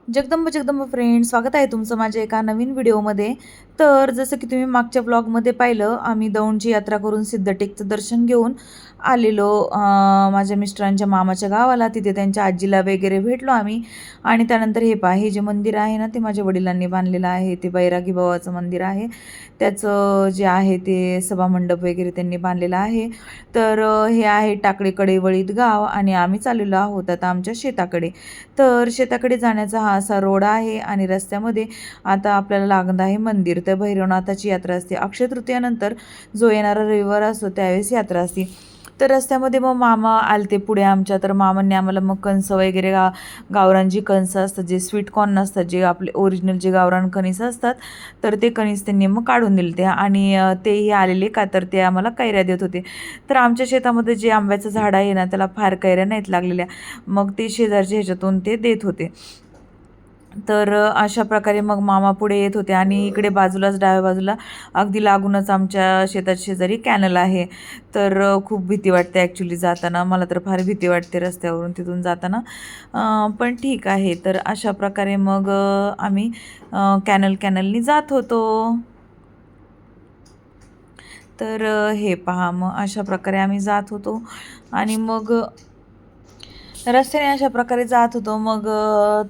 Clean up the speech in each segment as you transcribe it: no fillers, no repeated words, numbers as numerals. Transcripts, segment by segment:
Jagdamb Jagdamb friend, स्वागत आहे तुमचं माझ्या एका नवीन व्हिडिओमध्ये. तर जसं की तुम्ही मागच्या ब्लॉगमध्ये पाहिलं, आम्ही दौंडची यात्रा करून सिद्धटेकचं दर्शन घेऊन आलेलो माझ्या मिस्टरांच्या मामाच्या गावाला. तिथे त्यांच्या आजीला वगैरे भेटलो आम्ही. आणि त्यानंतर हे जे मंदिर आहे ना, ते माझ्या वडिलांनी बांधलेलं आहे. ते बैरागी बाबाचं मंदिर आहे. त्याचं जे आहे ते सभामंडप वगैरे त्यांनी बांधलेलं आहे. तर हे आहे टाकळी कडेवळीत गाव आणि आम्ही चाललेलो आहोत आता आमच्या शेताकडे. तर शेताकडे जाण्याचा हा असा रोड आहे आणि रस्त्यामध्ये आता आपल्याला लागत आहे मंदिर. तर भैरवनाथाची यात्रा असते अक्षय तृतीयानंतर, जो येणारा रविवार असतो त्यावेळेस यात्रा असते. तर रस्त्यामध्ये मग मामा आलते पुढे आमच्या. तर मामांनी आम्हाला मग कणस वगैरे गावरान जी कणसं असतात, जे स्वीट कॉर्न असतात, जे आपले ओरिजिनल जे गावरान कणीस असतात, तर ते कणीस त्यांनी मग काढून दिले ते. आणि तेही आलेले का तर ते आम्हाला कैऱ्या देत होते. तर आमच्या शेतामध्ये जे आंब्याचं झाड आहे ना, त्याला फार कैऱ्या नाहीत लागलेल्या. मग ते शेजारच्या ह्याच्यातून ते देत होते. तर अशा प्रकारे मग मामा पुढे येत होते आणि इकडे बाजूलाच डाव्या बाजूला अगदी लागूनच आमच्या शेतात शेजारी कॅनल आहे. तर खूप भीती वाटते ॲक्च्युली जाताना. मला तर फार भीती वाटते रस्त्यावरून तिथून जाताना. पण ठीक आहे. तर अशा प्रकारे मग आम्ही कॅनलनी जात होतो. तर हे पहा, मग अशा प्रकारे आम्ही जात होतो आणि मग रस्त्याने अशा प्रकारे जात होतो. मग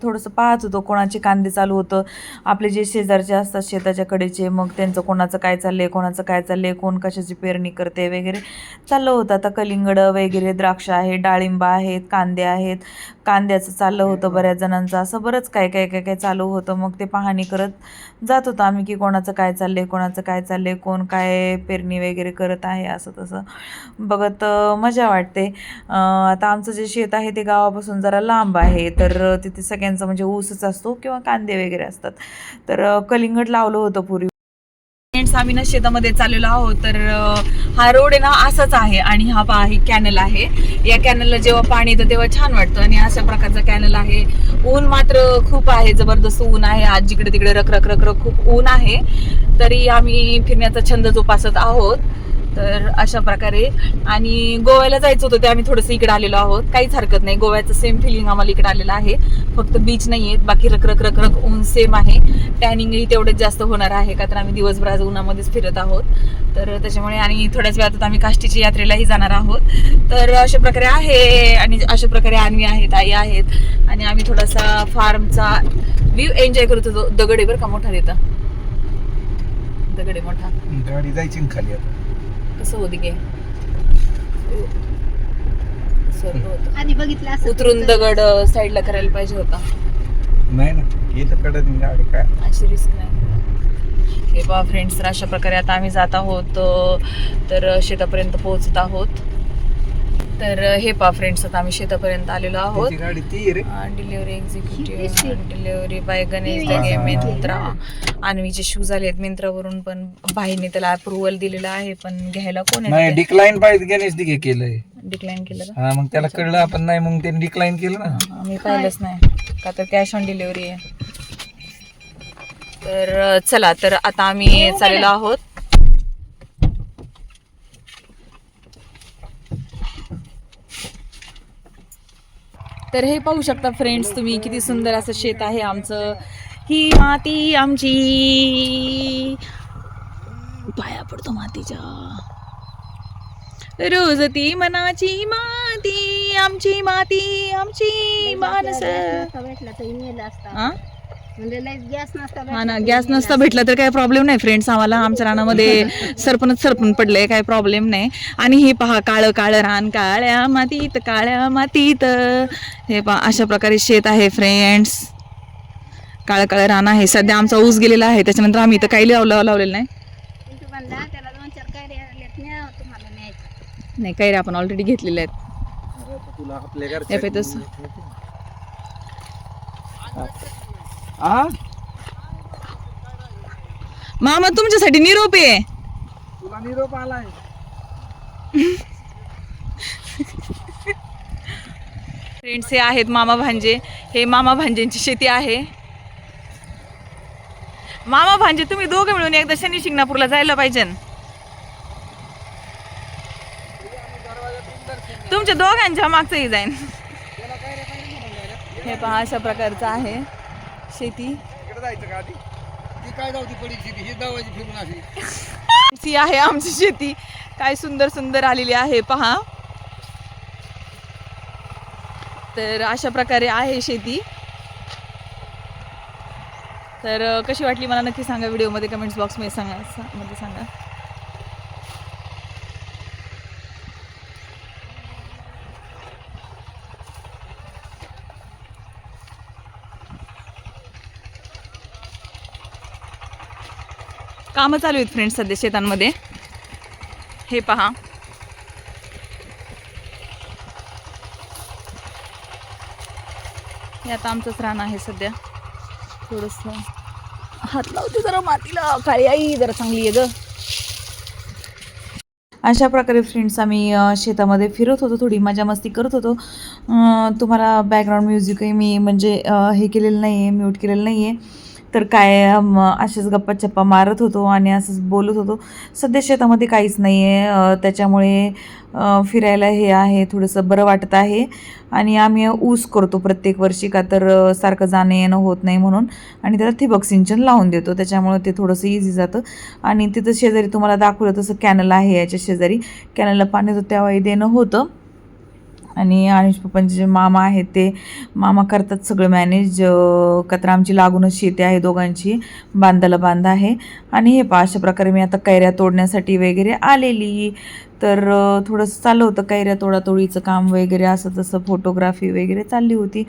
थोडंसं पाहत होतो कोणाचे कांदे चालू होतं. आपले जे शेजारचे असतात शेताच्या कडेचे, मग त्यांचं कोणाचं काय चाललंय, कोणाचं काय चाललंय, कोण कशाची पेरणी करते वगैरे चाललं होतं. आता कलिंगड वगैरे, द्राक्ष आहे, डाळिंब आहेत, कांदे आहेत. कांद्याचं चाललं होतं बऱ्याच जणांचं. असं बरंच काय काय काय काय चालू होतं. मग ते पाहणी करत जात होतो आम्ही की कोणाचं काय चाललंय, कोणाचं काय चाललंय, कोण काय पेरणी वगैरे करत आहे, असं तसं बघत मजा वाटते. आता आमचं जे शेत आहे ते गावापासून जरा लांब आहे. तर तिथे सगळ्यांचा म्हणजे ऊसच असतो किंवा कांदे वगैरे असतात. तर कलिंगड लावलं होतं पूर्वी. फ्रेंड्स, आम्ही ना शेतामध्ये चाललेलो आहोत. तर हा रोड आहे ना असाच आहे आणि हा पहा आहे कॅनल आहे. या कॅनलला जेव्हा पाणी येतं तेव्हा छान वाटतं आणि अशा प्रकारचा कॅनल आहे. ऊन मात्र खूप आहे, जबरदस्त ऊन आहे. आज जिकडे तिकडे रख रख रख रख खूप ऊन आहे. तरी आम्ही फिरण्याचा छंद जोपासत आहोत. तर अशा प्रकारे. आणि गोव्याला जायचं होतं ते आम्ही थोडंसं इकडे आलेलो आहोत. काहीच हरकत नाही, गोव्याचं सेम फिलिंग आम्हाला इकडे आलेलं आहे. फक्त बीच नाही आहेत, बाकी रख रख रख रख ऊन सेम आहे. टॅनिंगही तेवढेच जास्त होणार आहे का तर आम्ही दिवसभर उन्हामध्येच फिरत आहोत. तर त्याच्यामुळे आणि थोड्याच वेळात आम्ही काष्टीची यात्रेलाही जाणार आहोत. तर अशा प्रकारे आहे आणि अशा प्रकारे अन्वी आहेत, आई आहेत आणि आम्ही थोडासा फार्मचा व्ह्यू एन्जॉय करत होतो. दगड आहे बरं का मोठा तिथं, दगड आहे मोठा. गाडी जायची ना खाली आता. कसं होती गे आधी बघितलं असं उतरून दगड साईडला करायला पाहिजे होता. नाही ना, इथं कडत गाडी काय अशी रिस्क नाही. हे बा फ्रेंड्स, तर अशा प्रकारे आता आम्ही जात आहोत. तर शेतापर्यंत पोहोचत आहोत. तर हे पा फ्रेंड्स, आता आम्ही शेतापर्यंत आलेलो आहोत. त्याची गाडी ती रे. Delivery executive, delivery boy Ganesh Dage Myntra. अन्वीचे शूज आले आहेत मिंत्रावरून, पण बाईने त्याला अप्रुव्हल दिलेलं आहे, पण घ्यायला कोण नाही, आहे? डिक्लाइन पाहिजे गणेश दिघे केलंय. डिक्लाइन केलं का? हा, मग त्याला कळलं आपण नाही, मग त्यांनी डिक्लाइन केलं ना. आम्ही पाहिलंच नाही का तर कॅश ऑन डिलिव्हरी आहे. तर चला, तर आता आम्ही चाललेलो आहोत. तर हे पाहू शकता फ्रेंड्स तुम्ही, किती सुंदर असं शेत आहे आमचं. ही माती आमची, पाया पडतो मातीच्या. रोज ती मनाची माती, आमची माती, आमची मानस. भेटला तर नेलं असता. म्हणजे गॅस नसता हा ना, गॅस नसता भेटला तर काही प्रॉब्लेम नाही फ्रेंड्स. आम्हाला आमच्या रानामध्ये सरपण पडलंय, काही प्रॉब्लेम नाही. आणि हे पहा, काळं काळं रान, काळ्या मातीत, काळ्या मातीत. हे पहा, अशा प्रकारे शेत आहे फ्रेंड्स. काळं काळं रान आहे. सध्या आमचा ऊस गेलेला आहे, त्याच्यानंतर आम्ही इथं काही लावलेलं नाही. त्याला 2-4 कैऱ्या तुम्हाला न्यायचं नाही, कैऱ्या आपण ऑलरेडी घेतलेल्या आहेत. तुला आपल्या हे पाहिजे तसं. मामा तुमच्यासाठी निरोप आहे. तुला निरोप आलाय. फ्रेंड्स, हे आहेत मामा भांजे. हे मामा भांजेंची शेती आहे. मामा भांजे तुम्ही दोघे मिळून एकदा शनी शिंगणापूरला जायला पाहिजे. तुमच्या दोघांच्या मागचंही जाईन. हे पहा, अशा प्रकारचं आहे. शेती इकडे जायचं का आधी ती काय जाऊती पडी शेती हे जावायची फिरून अशी ती आहे आमची शेती. काय सुंदर सुंदर आलेली आहे पहा. तर अशा प्रकारे आहे शेती. तर कशी वाटली मला नक्की सांगा, व्हिडिओमध्ये कमेंट्स बॉक्समध्ये सांगा. कामं चालू आहेत फ्रेंड्स सध्या शेतांमध्ये. हे पहा, हे आता आमचंच रान आहे सध्या. थोडंसं हात लावते जरा मातीला, काळी आई जरा चांगली आहे ग. अशा प्रकारे फ्रेंड्स आम्ही शेतामध्ये फिरत होतो, थोडी मजा मस्ती करत होतो. तुम्हाला बॅकग्राऊंड म्युझिकही मी म्हणजे हे केलेलं नाही आहे, म्यूट केलेलं नाही आहे. तर काय असेच गप्पा चप्पा मारत होतो आणि असंच बोलत होतो. सध्या शेतामध्ये काहीच नाही आहे, त्याच्यामुळे फिरायला हे आहे थोडंसं बरं वाटत आहे. आणि आम्ही ऊस करतो प्रत्येक वर्षी, का तर सारखं जाणं येणं होत नाही म्हणून. आणि त्याला ठिबक सिंचन लावून देतो, त्याच्यामुळे ते थोडंसं इझी जातं. आणि तिथं शेजारी तुम्हाला दाखवलं तसं कॅनल आहे, याच्या शेजारी कॅनलला पाणी तर त्यावेळी देणं होतं. आणि अनुष पप्पांचे जे मामा आहेत ते मामा करतात सगळं मॅनेज, का तर आमची लागूनच शेती आहे दोघांची, बांधाला बांध आहे. आणि हे पहा, अशा प्रकारे मी आता कैऱ्या तोडण्यासाठी वगैरे आलेली. तर थोडंसं चाललं होतं कैऱ्या तोडातोडीचं काम वगैरे, असं तसं फोटोग्राफी वगैरे चालली होती.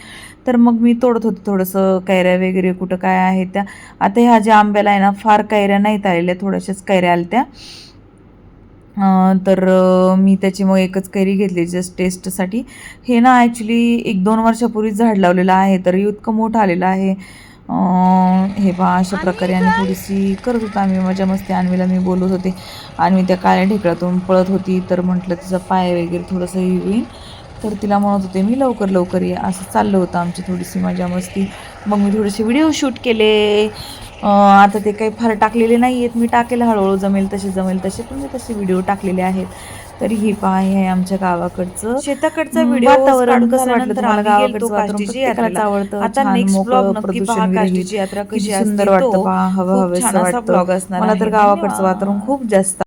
तर मग मी तोडत होते थोडंसं कैऱ्या वगैरे, कुठं काय आहे त्या. आता ह्या ज्या आंब्याला आहे ना, फार कैऱ्या नाहीत आलेल्या, थोड्याशाच कैऱ्या आल्या त्या. तर मी त्याची मग एकच कैरी घेतली जस्ट टेस्टसाठी. हे ना ॲक्च्युली 1-2 वर्षापूर्वी झाड लावलेलं आहे, तर इतकं मोठं आलेलं आहे. हे पहा, अशा प्रकारे आणि थोडीशी करत होतो आम्ही मजा मस्ती. अन्वीला मी बोलत होते, अन्वी त्या काळ्या ढेकळातून पळत होती, तर म्हटलं तिचा पाय वगैरे थोडंसं हे होईल, तर तिला म्हणत होते मी लवकर ये. असं चाललं होतं आमची थोडीशी मजा मस्ती. मग मी थोडेसे व्हिडिओ शूट केले. आता ते काही फार टाकलेले नाही आहेत, मी टाकेल हळूहळू जमेल तसे, पण मी तसे व्हिडिओ टाकलेले आहेत. तर ही पहा, हे आहे आमच्या गावाकडचं शेताकडचा व्हिडिओ. वातावरण कसं वाटलं तुम्हाला? गावाकडचं वातावरण प्रत्येकालाच आवडतं. आता नेक्स्ट ब्लॉग नक्की पहा, काष्टीची यात्रा कशी सुंदर वाटतं पहा, हवा हवेसं वाटतं. मला तर गावाकडचं वातावरण खूप जास्त